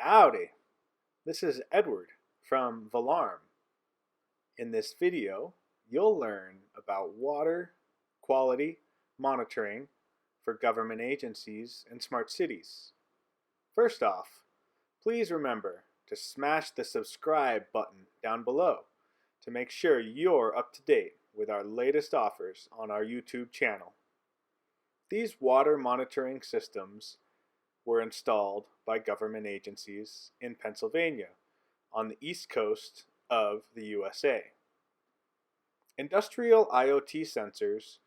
Howdy! This is Edward from Valarm. In this video, you'll learn about water quality monitoring for government agencies and smart cities. First off, please remember to smash the subscribe button down below to make sure you're up to date with our latest offers on our YouTube channel. These water monitoring systems were installed by government agencies in Pennsylvania on the east coast of the USA. Industrial IoT sensors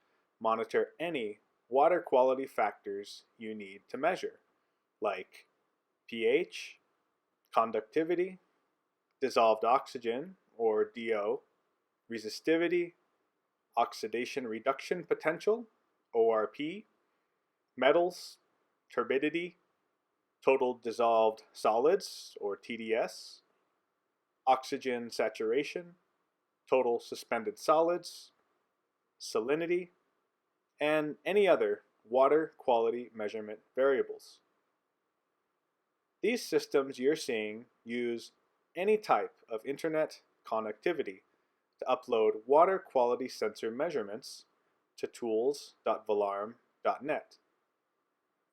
monitor any water quality factors you need to measure, like pH, conductivity, dissolved oxygen or DO, resistivity, oxidation reduction potential ORP, metals, turbidity, total dissolved solids or TDS, oxygen saturation, total suspended solids, salinity, and any other water quality measurement variables. These systems you're seeing use any type of internet connectivity to upload water quality sensor measurements to tools.valarm.net.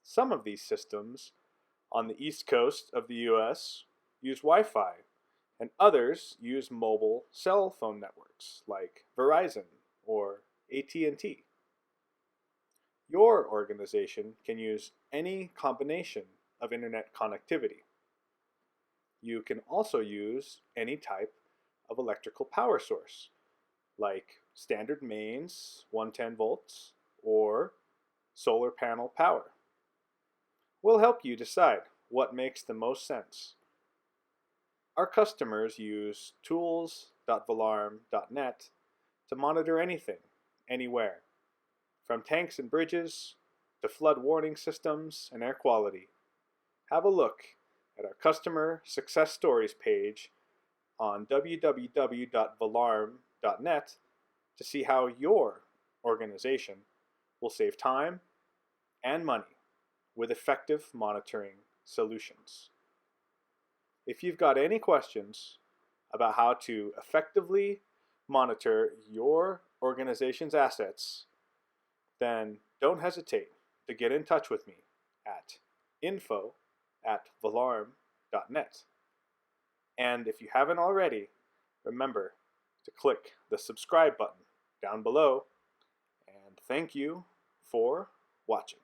Some of these systems on the east coast of the US use Wi-Fi, and others use mobile cell phone networks like Verizon or AT&T. Your organization can use any combination of internet connectivity. You can also use any type of electrical power source, like standard mains 110 volts or solar panel power. We'll help you decide what makes the most sense. Our customers use tools.valarm.net to monitor anything, anywhere, from tanks and bridges to flood warning systems and air quality. Have a look at our customer success stories page on www.valarm.net to see how your organization will save time and money with effective monitoring solutions. If you've got any questions about how to effectively monitor your organization's assets, then don't hesitate to get in touch with me at info@valarm.net. And if you haven't already, remember to click the subscribe button down below. And thank you for watching.